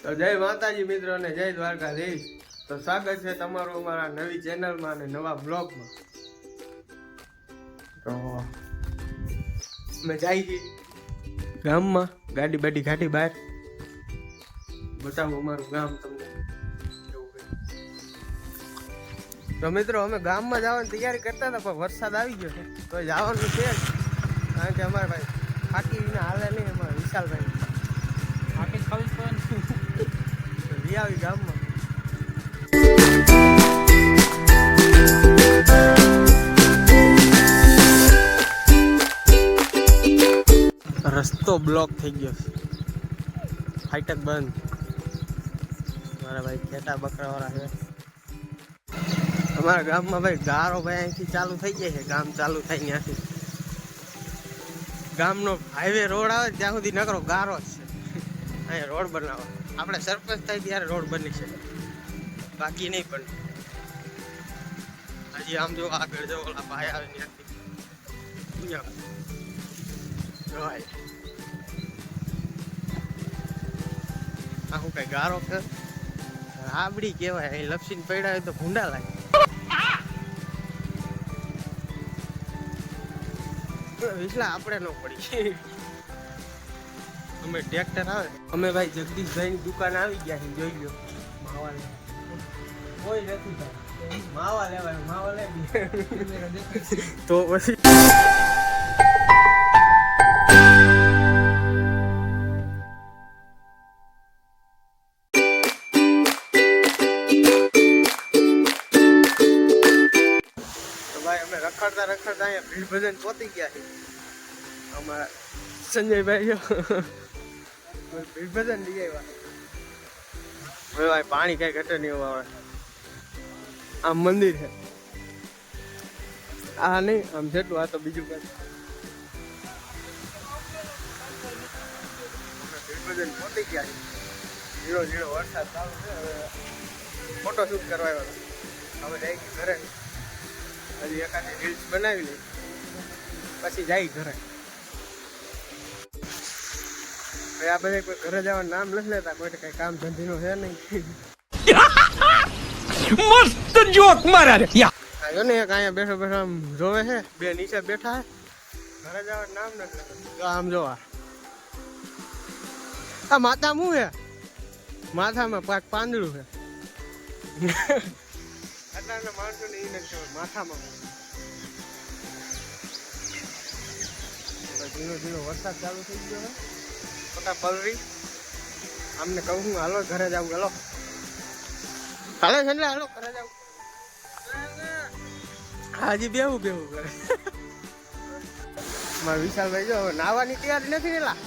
તો જય માતાજી મિત્રો અને જય દ્વારકાધીશ। તો સ્વાગત છે તમારું અમારા નવી ચેનલમાં અને નવા બ્લોગમાં। તો અમે જઈએ ગામમાં, ગાડી બાડી ઘાટી બહાર બતાવું અમારું ગામ તમને। તો મિત્રો અમે ગામમાં જવાની તૈયારી કરતા હતા પણ વરસાદ આવી ગયો છે તો જવાનું છે જ, કારણ કે અમારા ભાઈ થાકીને હાલે નહીં, અમારા વિશાલભાઈ થાકી ખાવી પડે લઈ આવી ગામમાં। રસ્તો બ્લોક થઈ ગયો છે, ફાટક બંધ। મારા ભાઈ ખેટા બકરા વાળા છે અમારા ગામમાં। ભાઈ ગારો ભાઈ અહીંથી ચાલુ થઈ જાય છે, ગામ ચાલુ થાય ત્યાંથી ગામનો હાઈવે રોડ આવે ત્યાં સુધી નકરો ગારો જ છે। અહીંયા રોડ બનાવવા આપણે સરપંચ થાય ત્યારે રોડ બની છે, બાકી નહીં બને। હજી આમ જો આગળ જો ઓલા ભાઈ આવે ત્યાંથી આખું કઈ ગારો કે રાબડી કહેવાય, અહીં લપસીને પડ્યા હોય તો ભૂંડા લાગે। વિસલા આપણે ન પડી, અમે ટ્રેક્ટર આવે અમે ભાઈ જગદીશભાઈની દુકાન આવી ગયા છે, જોઈ લો માવા લે કોઈ નથી ભાઈ, માવા લેવાય માવા લે તો પછી રખડતા રખડતા અહીંયા ભીડ ભજન પહોંચી ગયા છે અમારા સંજયભાઈ। ભીડ ભજન લઈ આવ્યા ભાઈ, પાણી કઈ ઘટે નહીં આવે। આમ મંદિર છે, આ નહીં આમ જેટલું, આ તો બીજું કઈ। ભીડ ભજન પહોંચી ગયા છે, ઝીરો ઝીરો વરસાદ ચાલુ છે। હવે ફોટો શૂટ કરવા આવ્યો, હવે જઈ ઘરે હજી એકાદી રીલ્સ બનાવી લઈ પછી જાય ઘરે। આ બધા કોઈ ઘરે જવાનું નામ નથી લેતા, કોઈ કઈ કામ ધંધીનો છે નહીં। મસ્ત જોક મારા રે આયો ને એક અહીંયા બેઠો બેઠો આમ જોવે છે, બે નીચે બેઠા છે, ઘરે જવાનું નામ નથી લેતા। આમ જોવા આ માથા મું છે, માથામાં પાક પાંદડું છે। અત્યારના માણસોને એ નથી ખબર માથામાં ધીનો ધીનો વરસાદ ચાલુ થઈ ગયો છે, પોતા પલરી આમને કહું હું હાલો ઘરે જાઉં, હાલો હાલો છે હાલો ઘરે જાઉં। હાજી બેવું બેવું કરે મારા વિશાલભાઈ જો નાવાની તૈયારી નથી રેલા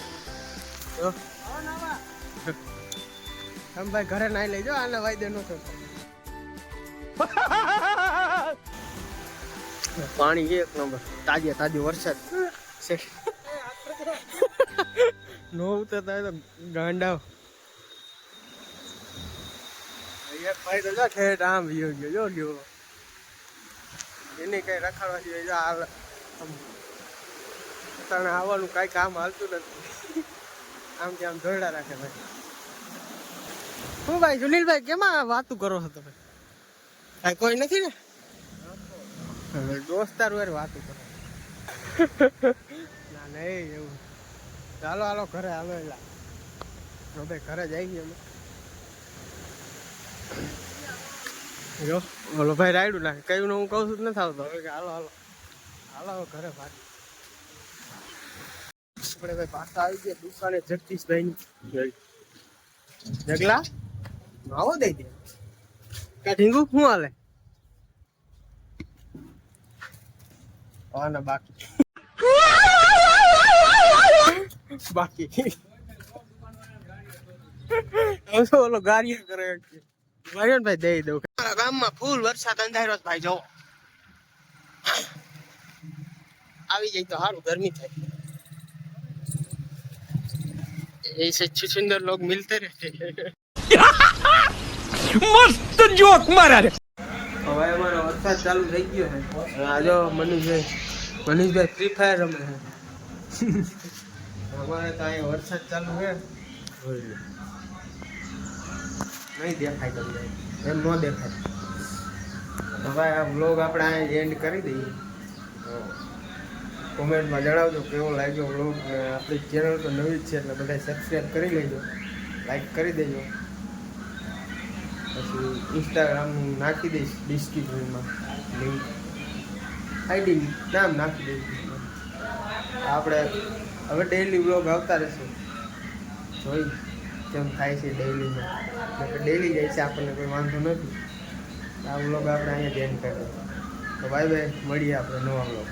તમે ભાઈ ઘરે નાઈ લેજો, આને વાયદે નો થતો। પાણી એક નંબર, તાજે તાજો વરસાદ નો ઉતરતા હોય તો ગાંડા ભાઈ તો ઠેઠ આમ ગયો જો ગયો, એને કઈ રખાડવા જોઈએ આવવાનું કઈ કામ હાલતું નથી, આમ કે આમ ધોરડા રાખે ભાઈ। શું ભાઈ સુનિલભાઈ કેમાં વાતું કરો છો તમે? કોઈ નથી ને દોસ્તાર વાર વાતું કરો ના નહીં એવું। ચાલો હાલો ઘરે હાલો, એલા ભાઈ ઘરે જઈએ અમે જો બોલો ભાઈ રાયડું નાખે કયું ને હું કહું છું નથી આવતો, હવે હાલો હાલો હાલો ઘરે ભાગી આપણે ભાઈ પાછા આવી ગયા દુકાને જગદીશભાઈ ની। જગલા આવો દઈ દે કા ઢીંગુ શું હાલે? ના બાકી ઓલો ગાડીઓ કરે ભાઈ દઈ દઉં। મારા ગામમાં ફૂલ વરસાદ અંધારો ભાઈ, જો આવી જાય તો સારું, ગરમી થાય। ऐसे सुंदर लोग मिलते रहते हैं। मस्त जोक मारा रे। હવે અમારો વરસાદ ચાલુ થઈ ગયો છે, આજો મનીષભાઈ ફ્રી ફાયર રમે છે। અમારે તો અહીંયા વરસાદ ચાલુ છે, નહીં દેખાય તમને, એમ ન દેખાય. તો ભાઈ આ વ્લોગ આપણે અહીંયા એન્ડ કરી દઈએ. કોમેન્ટમાં જણાવજો કેવો લાગ્યો વ્લોગ. આપણી ચેનલ તો નવી જ છે એટલે બધા સબસ્ક્રાઈબ કરી લેજો, લાઈક કરી દેજો. પછી ઇન્સ્ટાગ્રામ નાખી દઈશ ડિસ્ક્રિપ્શનમાં લિંક, આઈડી નામ નાખી દઈશ. આપણે હવે ડેઈલી વ્લોગ આવતા રહેશે, જોઈ કેમ થાય છે ડેઈલીમાં. ડેઈલી જાય છે આપણને કોઈ વાંધો નથી. આ વ્લોગ આપણે અહીંયા જ એન્ડ કરીએ. તો બાય બાય, મળીએ આપણે નવા વ્લોગ.